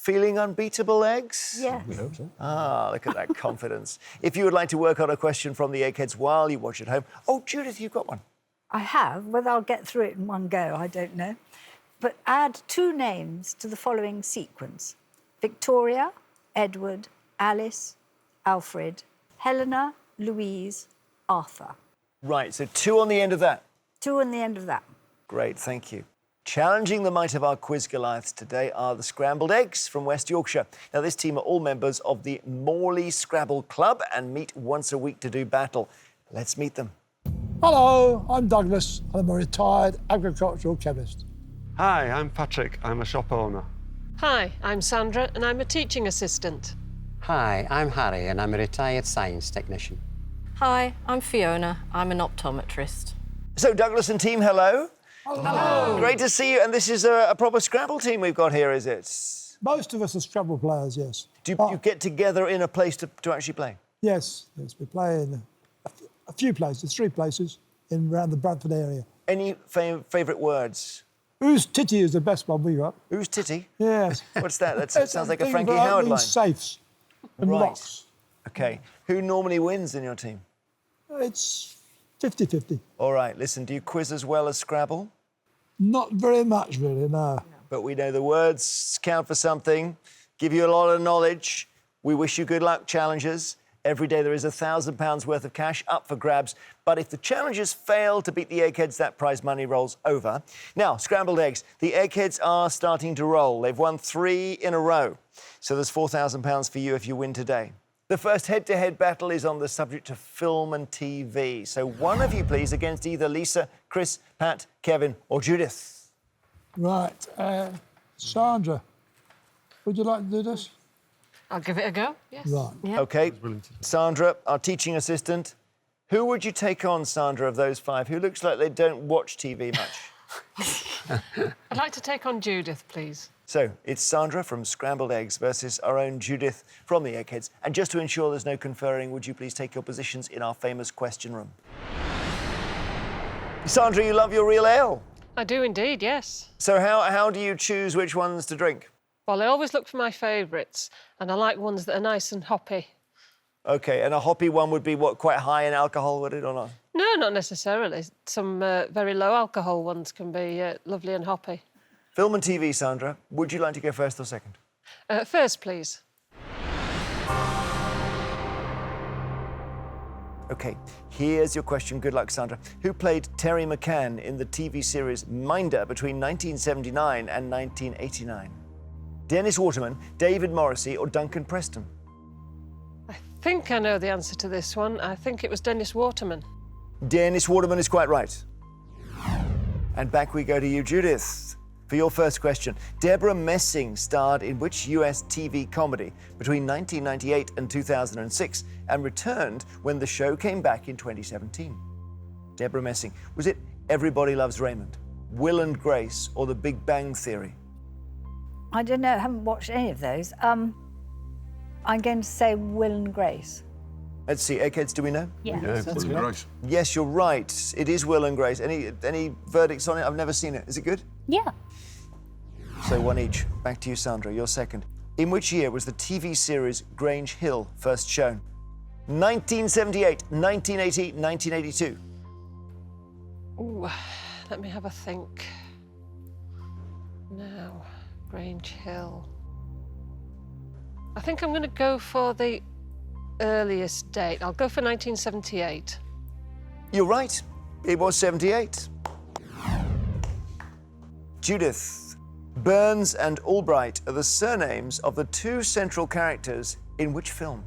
Feeling unbeatable, Eggs? Yeah. We hope so. Ah, look at that confidence. If you would like to work on a question from the Eggheads while you watch at home... Oh, Judith, you've got one. I have. Whether I'll get through it in one go, I don't know. But add 2 names to the following sequence. Victoria, Edward, Alice, Alfred, Helena, Louise, Arthur. Right, so 2 on the end of that. 2 on the end of that. Great, thank you. Challenging the might of our quiz Goliaths today are the Scrambled Eggs from West Yorkshire. Now, this team are all members of the Morley Scrabble Club and meet once a week to do battle. Let's meet them. Hello, I'm Douglas, and I'm a retired agricultural chemist. Hi, I'm Patrick. I'm a shop owner. Hi, I'm Sandra and I'm a teaching assistant. Hi, I'm Harry and I'm a retired science technician. Hi, I'm Fiona. I'm an optometrist. So, Douglas and team, hello. Hello. Great to see you. And this is a proper Scrabble team we've got here, is it? Most of us are Scrabble players, yes. Do you get together in a place to actually play? Yes, we play in a few places, 3 places around the Bradford area. Any favourite words? Whose titty is the best one we got? Who's Titty? Yes. What's that? That It's sounds like a thing Frankie for Howard opening line. Safes and Right. locks. OK. Who normally wins in your team? It's 50-50. All right, listen, do you quiz as well as Scrabble? Not very much, really, no. But we know the words count for something, give you a lot of knowledge. We wish you good luck, challengers. Every day there is £1,000 worth of cash up for grabs. But if the challengers fail to beat the Eggheads, that prize money rolls over. Now, Scrambled Eggs, the Eggheads are starting to roll. They've won 3 in a row. So there's £4,000 for you if you win today. The first head-to-head battle is on the subject of film and TV. So one of you, please, against either Lisa, Chris, Pat, Kevin or Judith. Right. Sandra, would you like to do this? I'll give it a go, yes. Right. Yeah. OK, Sandra, our teaching assistant. Who would you take on, Sandra, of those 5? Who looks like they don't watch TV much? I'd like to take on Judith, please. So, it's Sandra from Scrambled Eggs versus our own Judith from the Eggheads. And just to ensure there's no conferring, would you please take your positions in our famous question room? Sandra, you love your real ale. I do indeed, yes. So how do you choose which ones to drink? Well, I always look for my favourites, and I like ones that are nice and hoppy. OK, and a hoppy one would be, what, quite high in alcohol, would it, or not? No, not necessarily. Some very low alcohol ones can be lovely and hoppy. Film and TV, Sandra. Would you like to go first or second? First, please. OK, here's your question. Good luck, Sandra. Who played Terry McCann in the TV series Minder between 1979 and 1989? Dennis Waterman, David Morrissey or Duncan Preston? I think I know the answer to this one. I think it was Dennis Waterman. Dennis Waterman is quite right. And back we go to you, Judith, for your first question. Deborah Messing starred in which US TV comedy between 1998 and 2006 and returned when the show came back in 2017? Deborah Messing. Was it Everybody Loves Raymond, Will and Grace or The Big Bang Theory? I don't know, I haven't watched any of those. I'm going to say Will and Grace. Let's see, Eggheads, do we know? Yeah. That's right. Yes, you're right. It is Will and Grace. Any verdicts on it? I've never seen it. Is it good? Yeah. So 1 each. Back to you, Sandra. You're second. In which year was the TV series Grange Hill first shown? 1978, 1980, 1982. Ooh, let me have a think. Now, Grange Hill. I think I'm going to go for the earliest date. I'll go for 1978. You're right. It was 78. Judith. Burns and Albright are the surnames of the 2 central characters in which film?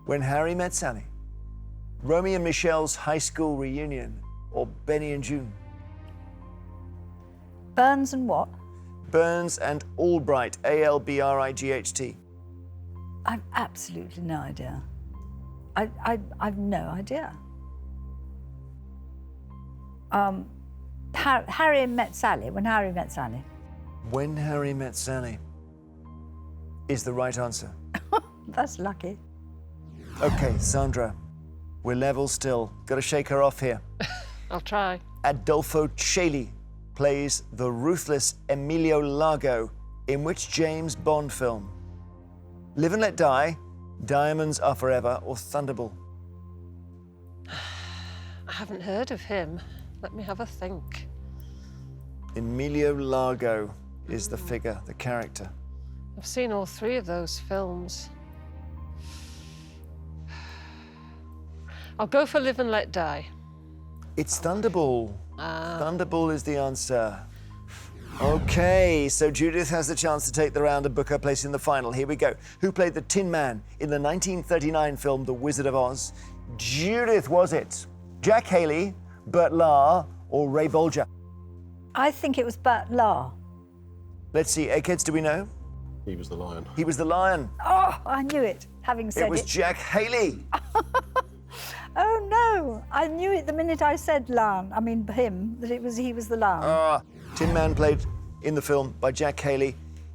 When Harry Met Sally, Romeo and Michelle's high school reunion, or Benny and June? Burns and what? Burns and Albright, A-L-B-R-I-G-H-T. I've absolutely no idea. I've no idea. Harry Met Sally, when Harry Met Sally. When Harry Met Sally is the right answer. That's lucky. OK, Sandra, we're level still. Got to shake her off here. I'll try. Adolfo Chailly plays the ruthless Emilio Largo In which James Bond film? Live and Let Die, Diamonds Are Forever, or Thunderball? I haven't heard of him. Let me have a think. Emilio Largo is the figure, the character. I've seen all three of those films. I'll go for Live and Let Die. It's Thunderball. Thunderball is the answer. Okay, so Judith has the chance to take the round and book her place in the final. Here we go. Who played the Tin Man in the 1939 film The Wizard of Oz? Judith, was it Jack Haley, Burt Lahr, or Ray Bolger? I think it was Burt Lahr. Let's see, Eggheads, do we know? He was the lion. He was the lion. Oh, I knew it, having said it. It was Jack Haley. Oh, no. I knew it the minute I said him, that he was the lion. Tin Man played in the film by Jack Haley.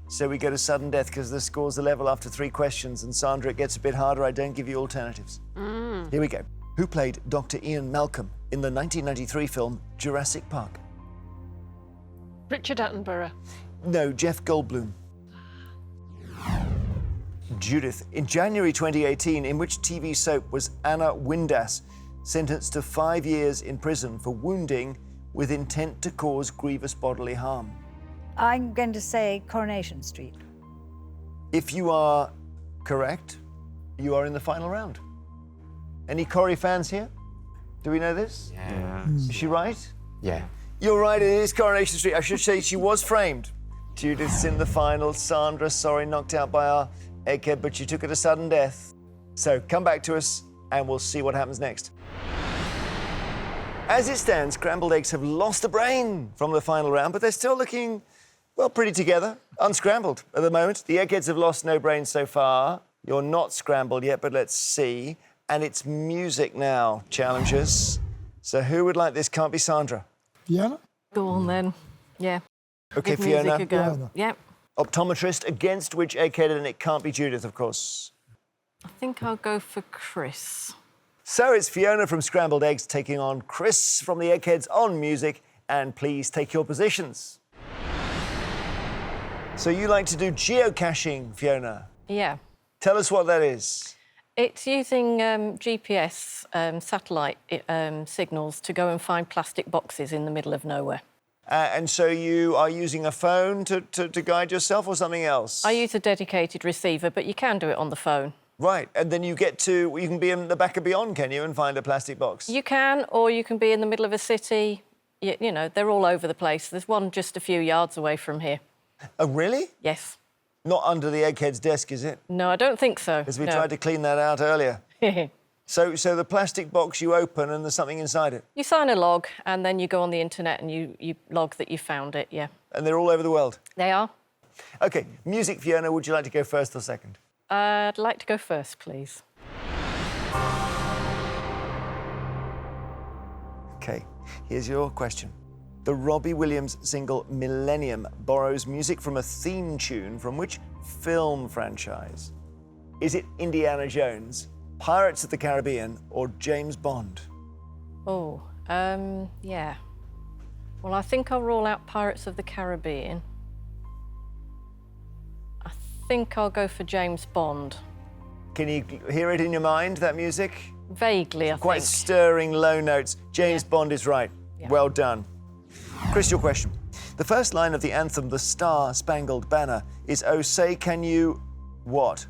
So we go to sudden death because the score's a level after 3 questions. And Sandra, it gets a bit harder. I don't give you alternatives. Here we go. Who played Dr. Ian Malcolm in the 1993 film Jurassic Park? Richard Attenborough. No, Jeff Goldblum. Judith, in January 2018, in which TV soap was Anna Windass sentenced to 5 years in prison for wounding with intent to cause grievous bodily harm? I'm going to say Coronation Street. If you are correct, you are in the final round. Any Corrie fans here? Do we know this? Yeah. Is she right? Yeah. You're right, it is Coronation Street. I should say she was framed. Judith's in the final. Sandra, sorry, knocked out by our Egghead, but you took it to sudden death. So come back to us and we'll see what happens next. As it stands, Scrambled Eggs have lost a brain from the final round, but they're still looking, well, pretty together, unscrambled at the moment. The Eggheads have lost no brains so far. You're not scrambled yet, but let's see. And it's music now, challengers. So who would like this? Can't be Sandra. Fiona? Go on then. Yeah. Okay, Give music Fiona. a go. Fiona. Yep. Optometrist, against which Egghead, and it can't be Judith, of course. I think I'll go for Chris. So it's Fiona from Scrambled Eggs taking on Chris from the Eggheads on music, and please take your positions. So you like to do geocaching, Fiona. Yeah. Tell us what that is. It's using GPS satellite signals to go and find plastic boxes in the middle of nowhere. And so you are using a phone to guide yourself or something else? I use a dedicated receiver, but you can do it on the phone. Right, and then you can be in the back of beyond, can you, and find a plastic box? You can, or you can be in the middle of a city. You know, they're all over the place. There's one just a few yards away from here. Oh, really? Yes. Not under the Egghead's desk, is it? No, I don't think so. Because we tried to clean that out earlier. So the plastic box you open and there's something inside it? You sign a log and then you go on the internet and you log that you found it, yeah. And they're all over the world? They are. OK, music, Fiona, would you like to go first or second? I'd like to go first, please. OK, here's your question. The Robbie Williams single Millennium borrows music from a theme tune from which film franchise? Is it Indiana Jones, Pirates of the Caribbean, or James Bond? Oh, yeah. Well, I think I'll rule out Pirates of the Caribbean. I think I'll go for James Bond. Can you hear it in your mind, that music? Vaguely, I Quite think. stirring low notes. James Bond is right. Yeah. Well done. Chris, your question. The first line of the anthem, The Star-Spangled Banner, is "Oh, say can you..." what?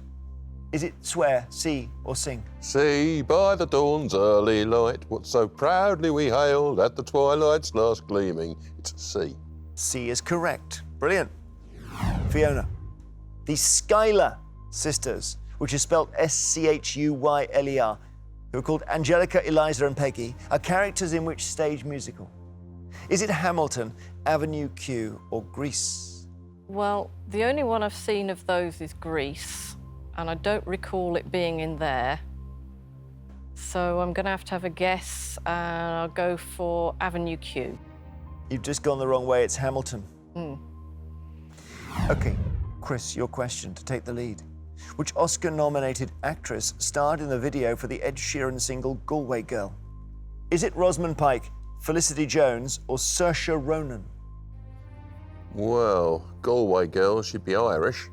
Is it swear, see, or sing? See by the dawn's early light what so proudly we hailed at the twilight's last gleaming. It's see. C is correct. Brilliant. Fiona. The Schuyler sisters, which is spelled S-C-H-U-Y-L-E-R, who are called Angelica, Eliza, and Peggy, are characters in which stage musical? Is it Hamilton, Avenue Q, or Grease? Well, the only one I've seen of those is Grease, and I don't recall it being in there. So I'm going to have a guess, and I'll go for Avenue Q. You've just gone the wrong way. It's Hamilton. OK, Chris, your question to take the lead. Which Oscar-nominated actress starred in the video for the Ed Sheeran single Galway Girl? Is it Rosamund Pike, Felicity Jones, or Saoirse Ronan? Well, Galway girl, she'd be Irish.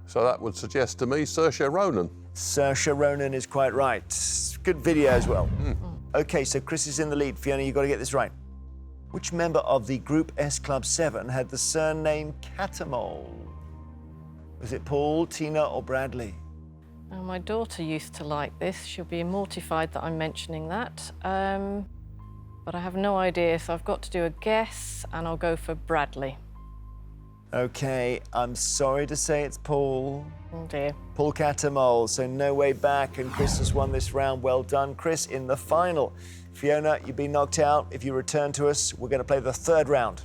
So that would suggest to me Saoirse Ronan. Saoirse Ronan is quite right. Good video as well. OK, so Chris is in the lead. Fiona, you've got to get this right. Which member of the Group S Club 7 had the surname Catamol? Was it Paul, Tina or Bradley? Now, my daughter used to like this. She'll be mortified that I'm mentioning that. But I have no idea, so I've got to do a guess, and I'll go for Bradley. OK, I'm sorry to say it's Paul. Oh dear. Paul Catamol, so no way back, and Chris has won this round. Well done, Chris, in the final. Fiona, you've been knocked out. If you return to us, we're going to play the third round.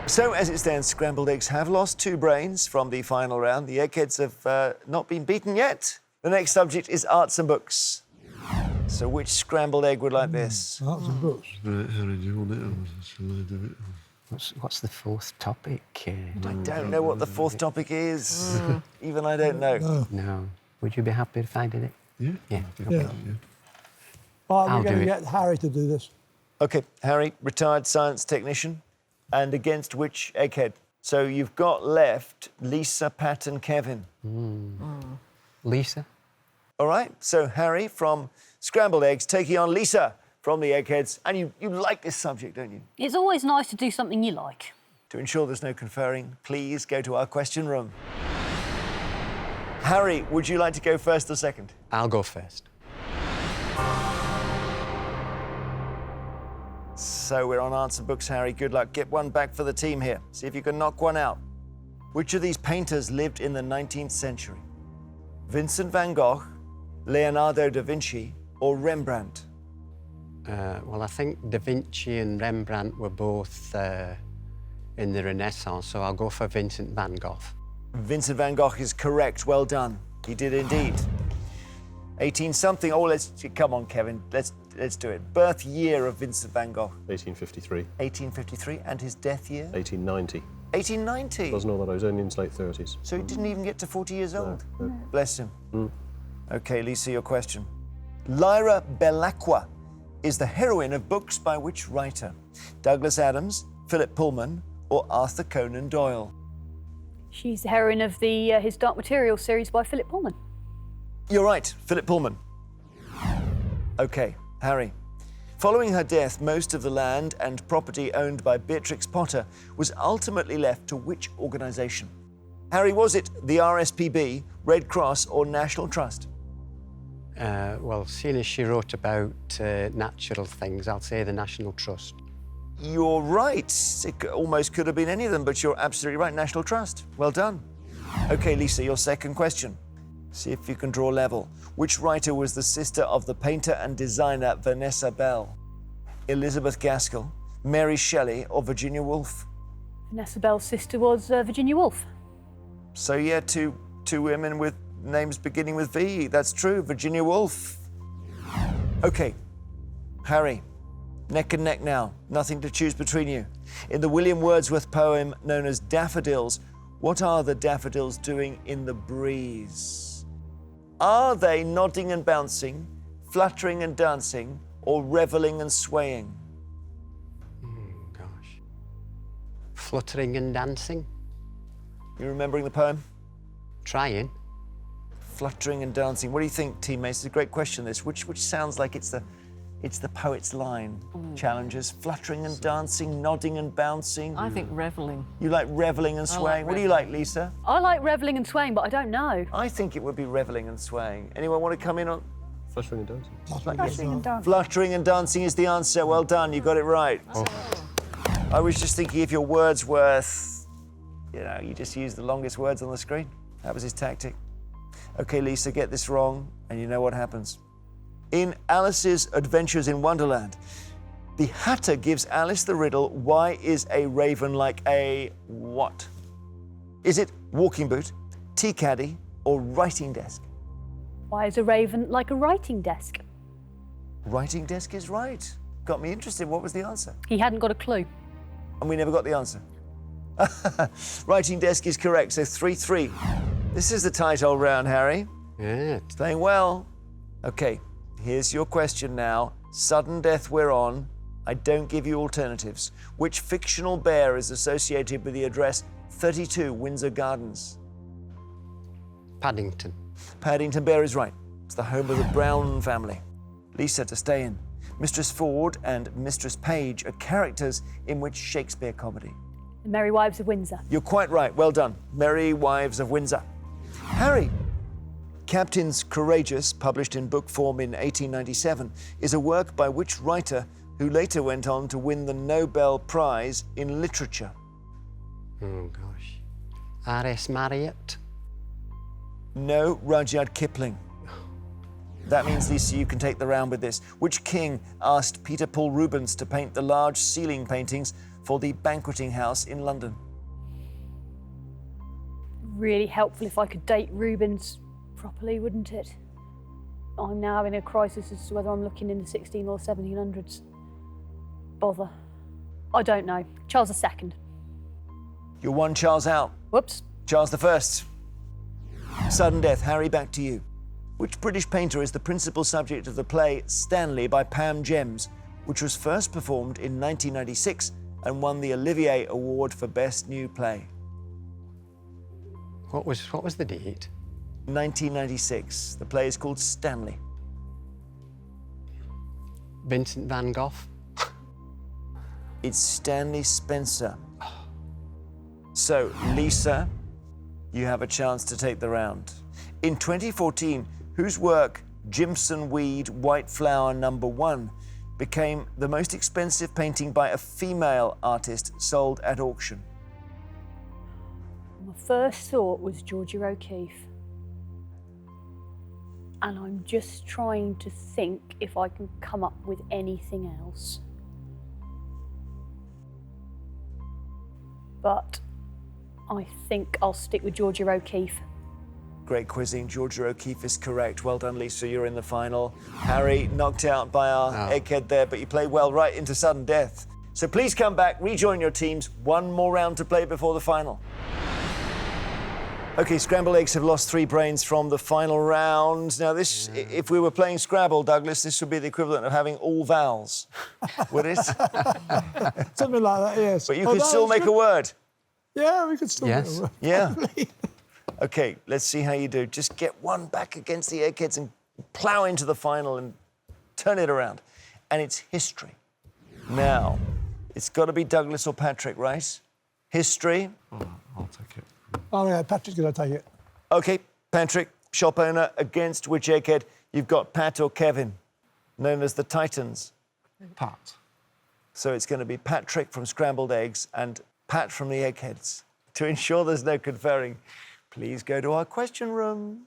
So, as it stands, Scrambled Eggs have lost 2 brains from the final round. The Eggheads have not been beaten yet. The next subject is arts and books. So, which scrambled egg would like this? Arts and books. Right, Harry, do you want it or shall I do it? What's the fourth topic? I don't know what the fourth topic is. Even I don't know. No. Would you be happy if I did it? Yeah? Yeah. Yeah. Right, I'll we're going do to it. get Harry to do this. OK, Harry, retired science technician. And against which egghead? So you've got left Lisa, Pat and Kevin. Lisa? All right, so Harry from Scrambled Eggs taking on Lisa from the Eggheads. And you like this subject, don't you? It's always nice to do something you like. To ensure there's no conferring, please go to our question room. Harry, would you like to go first or second? I'll go first. So we're on answer books, Harry. Good luck. Get one back for the team here. See if you can knock one out. Which of these painters lived in the 19th century? Vincent van Gogh, Leonardo da Vinci, or Rembrandt? Well, I think Da Vinci and Rembrandt were both in the Renaissance, so I'll go for Vincent van Gogh. Vincent van Gogh is correct. Well done. He did indeed. 18-something. Oh, come on, Kevin. Let's do it. Birth year of Vincent van Gogh. 1853. 1853. And his death year? 1890. 1890. Doesn't know that. I was only in his late 30s. So he didn't even get to 40 years old. No. Bless him. OK, Lisa, your question. Lyra Belacqua is the heroine of books by which writer? Douglas Adams, Philip Pullman, or Arthur Conan Doyle? She's the heroine of the His Dark Materials series by Philip Pullman. You're right, Philip Pullman. OK, Harry. Following her death, most of the land and property owned by Beatrix Potter was ultimately left to which organisation? Harry, was it the RSPB, Red Cross, or National Trust? Well, seeing as she wrote about natural things, I'll say the National Trust. You're right. It almost could have been any of them, but you're absolutely right. National Trust. Well done. OK, Lisa, your second question. See if you can draw level. Which writer was the sister of the painter and designer Vanessa Bell? Elizabeth Gaskell, Mary Shelley, or Virginia Woolf? Vanessa Bell's sister was Virginia Woolf. So, yeah, two women with names beginning with V. That's true. Virginia Woolf. OK, Harry. Neck and neck now. Nothing to choose between you. In the William Wordsworth poem known as Daffodils, what are the daffodils doing in the breeze? Are they nodding and bouncing, fluttering and dancing, or revelling and swaying? Gosh. Fluttering and dancing? You remembering the poem? Trying. Fluttering and dancing. What do you think, teammates? It's a great question, this. Which sounds like it's the poet's line. Challengers, fluttering and dancing, nodding and bouncing. I think revelling. You like revelling and swaying. What do you like, Lisa? I like revelling and swaying, but I don't know. I think it would be revelling and swaying. Anyone want to come in on? Fluttering and dancing. Fluttering and dancing. Fluttering and dancing is the answer. Well done, you got it right. I was just thinking if your Wordsworth, you just use the longest words on the screen. That was his tactic. OK, Lisa, get this wrong, and you know what happens. In Alice's Adventures in Wonderland, the Hatter gives Alice the riddle, why is a raven like a what? Is it walking boot, tea caddy, or writing desk? Why is a raven like a writing desk? Writing desk is right. Got me interested. What was the answer? He hadn't got a clue. And we never got the answer. Writing desk is correct, so 3-3. This is the tight old round, Harry. Yeah. Playing well. OK, here's your question now. Sudden death we're on. I don't give you alternatives. Which fictional bear is associated with the address 32 Windsor Gardens? Paddington. Paddington Bear is right. It's the home of the Brown family. Lisa, to stay in. Mistress Ford and Mistress Page are characters in which Shakespeare comedy? The Merry Wives of Windsor. You're quite right. Well done. Merry Wives of Windsor. Harry. Captains Courageous, published in book form in 1897, is a work by which writer who later went on to win the Nobel Prize in Literature? Oh, gosh. R.S. Marriott. No, Rudyard Kipling. That means, Lisa, you can take the round with this. Which king asked Peter Paul Rubens to paint the large ceiling paintings for the banqueting house in London? Really helpful if I could date Rubens properly, wouldn't it? I'm now having a crisis as to whether I'm looking in the 16 or 1700s. Bother. I don't know. Charles II. You're one Charles out. Whoops. Charles I. Sudden death. Harry, back to you. Which British painter is the principal subject of the play Stanley by Pam Gems, which was first performed in 1996 and won the Olivier Award for Best New Play? What was the date? 1996. The play is called Stanley. Vincent van Gogh. It's Stanley Spencer. So, Lisa, you have a chance to take the round. In 2014, whose work, Jimson Weed White Flower No. 1, became the most expensive painting by a female artist sold at auction? My first thought was Georgia O'Keeffe. And I'm just trying to think if I can come up with anything else. But I think I'll stick with Georgia O'Keeffe. Great quizzing. Georgia O'Keeffe is correct. Well done, Lisa. You're in the final. Harry, knocked out by our egghead there, but you played well right into sudden death. So please come back, rejoin your teams. One more round to play before the final. OK, Scrambled Eggs have lost 3 brains from the final round. Now, this, if we were playing Scrabble, Douglas, this would be the equivalent of having all vowels, would it? Something like that, yes. But you could still make a word. Yeah, we could still make a word. Yeah. OK, let's see how you do. Just get one back against the Eggheads and plough into the final and turn it around. And it's history. Now, it's got to be Douglas or Patrick, right? History. Oh, I'll take it. Oh, yeah, Patrick's going to take it. OK, Patrick, shop owner, against which Egghead? You've got Pat or Kevin, known as the Titans. Pat. So it's going to be Patrick from Scrambled Eggs and Pat from the Eggheads. To ensure there's no conferring, please go to our question room.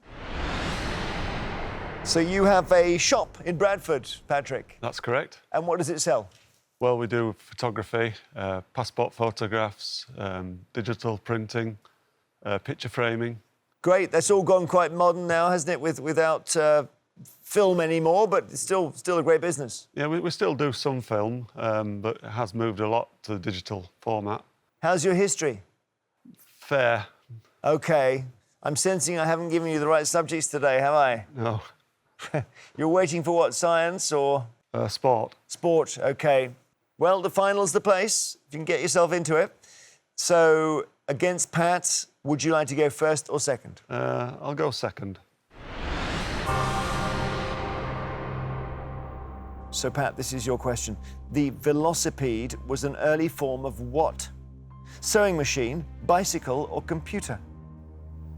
So you have a shop in Bradford, Patrick. That's correct. And what does it sell? Well, we do photography, passport photographs, digital printing, picture framing. Great. That's all gone quite modern now, hasn't it, without film anymore, but it's still a great business. Yeah, we still do some film, but it has moved a lot to the digital format. How's your history? Fair. OK. I'm sensing I haven't given you the right subjects today, have I? No. You're waiting for what, science or...? Sport. Sport, OK. Well, the final's the place, if you can get yourself into it. So, against Pat, would you like to go first or second? I'll go second. So, Pat, this is your question. The velocipede was an early form of what? Sewing machine, bicycle, or computer?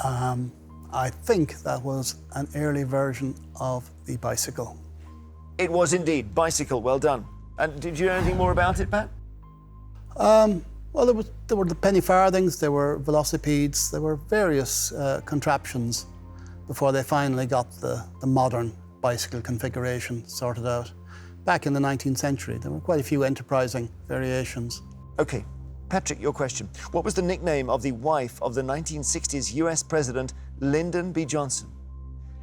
I think that was an early version of the bicycle. It was indeed. Bicycle, well done. And did you know anything more about it, Pat? Well, there were the penny farthings, there were velocipedes, there were various contraptions before they finally got the modern bicycle configuration sorted out. Back in the 19th century, there were quite a few enterprising variations. OK. Patrick, your question. What was the nickname of the wife of the 1960s US President Lyndon B. Johnson?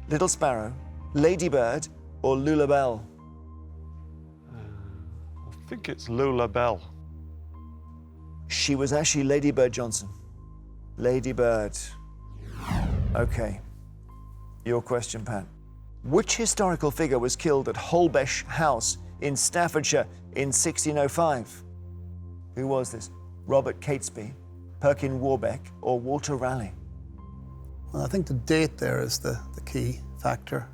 Little Sparrow, Lady Bird, or Lula Bell? I think it's Lula Bell. She was actually Lady Bird Johnson. Lady Bird. OK. Your question, Pat. Which historical figure was killed at Holbesh House in Staffordshire in 1605? Who was this? Robert Catesby, Perkin Warbeck, or Walter Raleigh? Well, I think the date there is the key factor.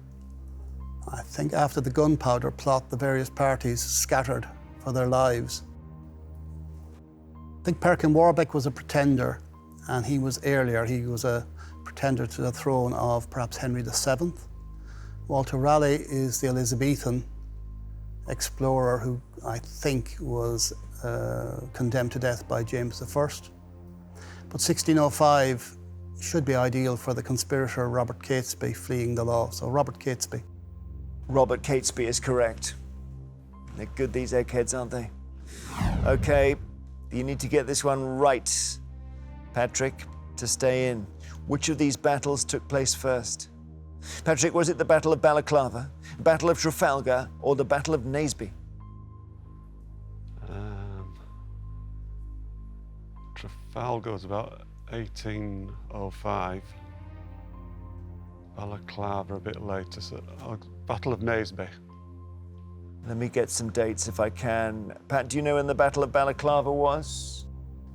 I think after the gunpowder plot, the various parties scattered for their lives. I think Perkin Warbeck was a pretender, and he was earlier. He was a pretender to the throne of perhaps Henry VII. Walter Raleigh is the Elizabethan explorer who I think was condemned to death by James I. But 1605 should be ideal for the conspirator Robert Catesby fleeing the law. So Robert Catesby. Robert Catesby is correct. They're good, these eggheads, aren't they? Okay, you need to get this one right, Patrick, to stay in. Which of these battles took place first? Patrick, was it the Battle of Balaclava, Battle of Trafalgar, or the Battle of Naseby? Trafalgar was about 1805. Balaclava a bit later, so Battle of Naseby. Let me get some dates if I can. Pat, do you know when the Battle of Balaclava was?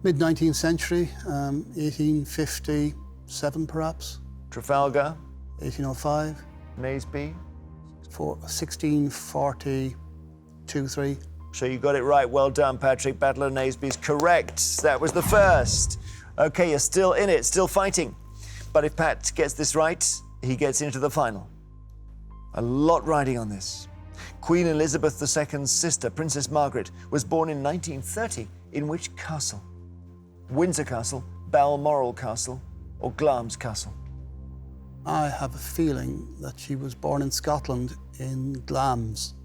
Mid-19th century, 1857 perhaps. Trafalgar? 1805. Naseby? 1642-3. So you got it right. Well done, Patrick. Battle of Naseby is correct. That was the first. Okay, you're still in it, still fighting. But if Pat gets this right, he gets into the final. A lot riding on this. Queen Elizabeth II's sister, Princess Margaret, was born in 1930 in which castle? Windsor Castle, Balmoral Castle, or Glamis Castle? I have a feeling that she was born in Scotland in Glamis.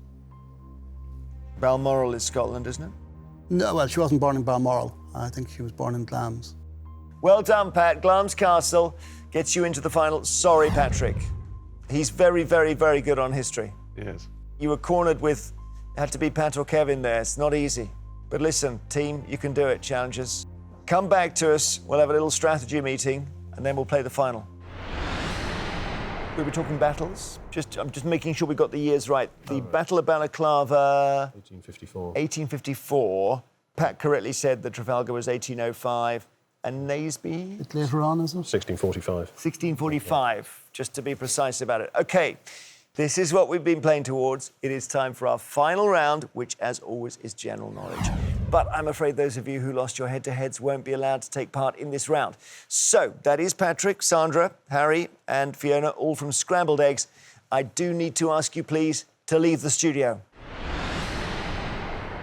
Balmoral is Scotland, isn't it? No, well, she wasn't born in Balmoral. I think she was born in Glamis. Well done, Pat. Glamis Castle gets you into the final. Sorry, Patrick. He's very, very, very good on history. Yes. You were cornered with, had to be Pat or Kevin there. It's not easy. But listen, team, you can do it, challengers. Come back to us. We'll have a little strategy meeting, and then we'll play the final. We were talking battles. I'm just making sure we got the years right. The Battle of Balaclava... 1854. 1854. Pat correctly said that Trafalgar was 1805. And Naseby? A bit later on, is it? 1645. 1645, just to be precise about it. Okay, this is what we've been playing towards. It is time for our final round, which, as always, is general knowledge. But I'm afraid those of you who lost your head-to-heads won't be allowed to take part in this round. So, that is Patrick, Sandra, Harry, and Fiona, all from Scrambled Eggs. I do need to ask you, please, to leave the studio.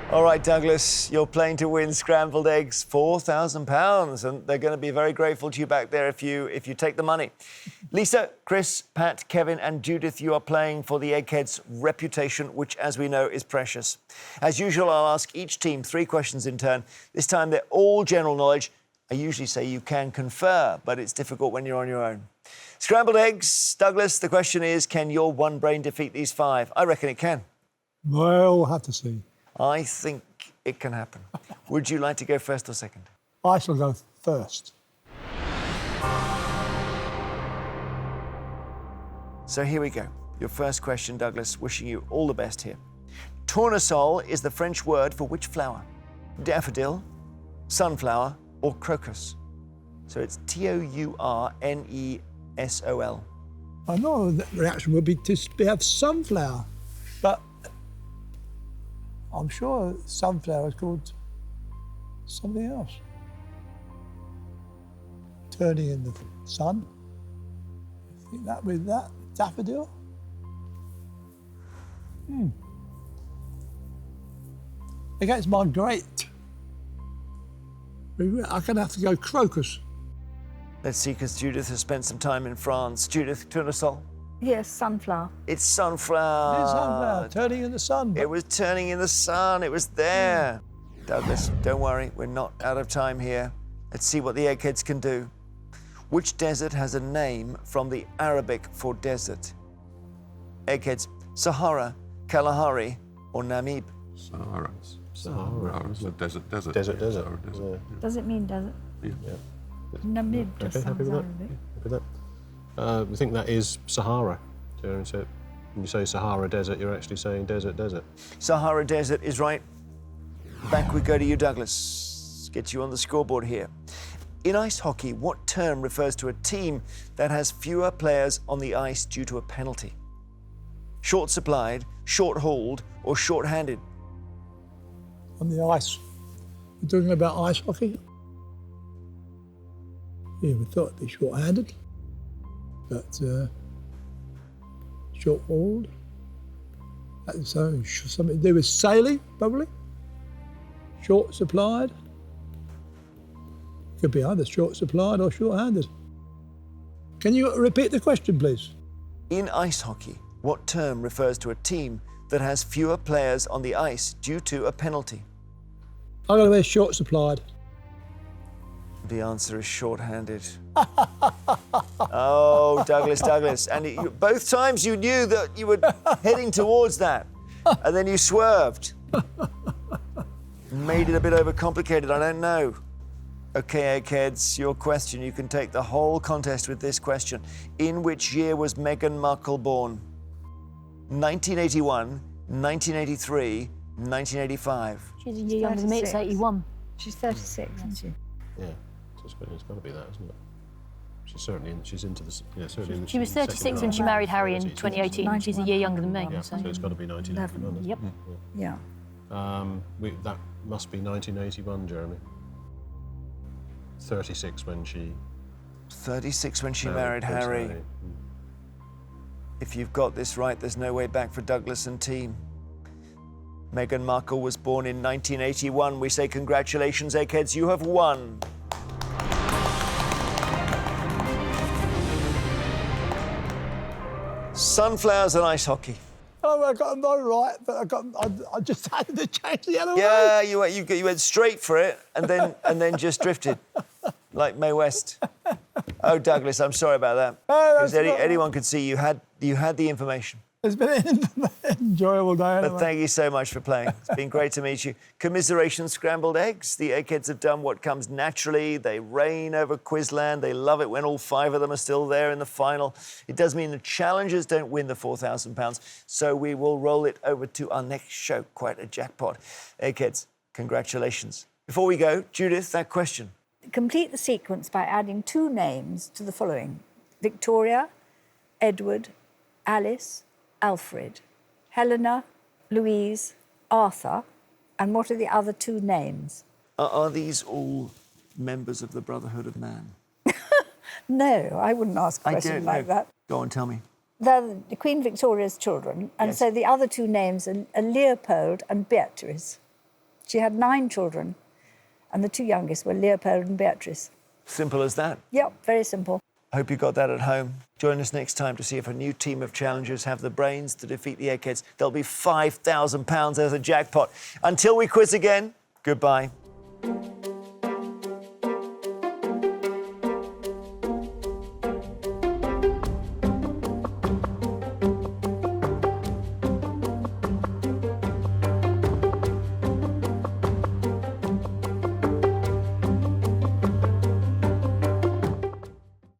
All right, Douglas, you're playing to win Scrambled Eggs, £4,000, and they're going to be very grateful to you back there if you take the money. Lisa, Chris, Pat, Kevin, and Judith, you are playing for the Eggheads' reputation, which, as we know, is precious. As usual, I'll ask each team 3 questions in turn. This time, they're all general knowledge. I usually say you can confer, but it's difficult when you're on your own. Scrambled Eggs, Douglas, the question is, can your one brain defeat these 5? I reckon it can. Well, we'll have to see. I think it can happen. Would you like to go first or second? I shall go first. So here we go. Your first question, Douglas, wishing you all the best here. Tournesol is the French word for which flower? Daffodil, sunflower, or crocus? So it's Tournesol. I know the reaction would be to have sunflower, but I'm sure sunflower is called something else. Turning in the sun. I think that with that, daffodil? Against my great, I'm going to have to go crocus. Let's see, because Judith has spent some time in France. Judith, Tournesol? Yes, sunflower. It's sunflower. It is sunflower, turning in the sun. It was turning in the sun. It was there. Douglas, don't worry. We're not out of time here. Let's see what the Eggheads can do. Which desert has a name from the Arabic for desert? Eggheads, Sahara, Kalahari, or Namib? Sahara. Desert. Desert. Yeah. Does it mean desert? Yeah. Namib just Okay, happy sounds with that? Arabic. Happy with that? We think that is Sahara. So When you say Sahara Desert, you're actually saying desert. Sahara Desert is right. Back we go to you, Douglas. Get you on the scoreboard here. In ice hockey, what term refers to a team that has fewer players on the ice due to a penalty? Short supplied, short hauled, or short handed? On the ice. We're talking about ice hockey. Yeah, we thought it'd be short-handed, but short-hauled. That's something to do with sailing, probably. Short supplied. Could be either short supplied or short-handed. Can you repeat the question, please? In ice hockey, what term refers to a team that has fewer players on the ice due to a penalty? I'm going to be short supplied. The answer is short-handed. Oh, Douglas. And both times you knew that you were heading towards that, and then you swerved. Made it a bit overcomplicated, I don't know. Okay, Eggheads, your question. You can take the whole contest with this question. In which year was Meghan Markle born? 1981, 1983, 1985. She's a year younger than me, it's 81. She's 36, isn't she? Yeah, so it's got to be that, isn't it? She's into the, certainly. She was 36 when she married Harry in 2018. She's a year younger than me. Yeah, so it's got to be 1981. Yep. Yeah. That must be 1981, Jeremy. 36 when she... 36 when she married Harry. If you've got this right, there's no way back for Douglas and team. Meghan Markle was born in 1981. We say congratulations, Eggheads, you have won. Sunflowers and ice hockey. Oh, I got them both right, but I just had to change the other way. Yeah, you went straight for it and then just drifted, like Mae West. Oh, Douglas, I'm sorry about that. Because anyone could see you had the information. It's been an enjoyable day anyway. But thank you so much for playing. It's been great to meet you. Commiserations, Scrambled Eggs. The Eggheads have done what comes naturally. They reign over Quizland. They love it when all 5 of them are still there in the final. It does mean the challengers don't win the £4,000. So we will roll it over to our next show. Quite a jackpot. Eggheads, congratulations. Before we go, Judith, that question. Complete the sequence by adding 2 names to the following: Victoria, Edward, Alice, Alfred, Helena, Louise, Arthur, and what are the other 2 names? Are these all members of the Brotherhood of Man? No, I wouldn't ask a question like that. Go on, tell me. They're the Queen Victoria's children, and so the other 2 names are Leopold and Beatrice. She had 9 children, and the 2 youngest were Leopold and Beatrice. Simple as that. Yep, very simple. Hope you got that at home. Join us next time to see if a new team of challengers have the brains to defeat the Eggheads. There'll be £5,000 as a jackpot. Until we quiz again, goodbye.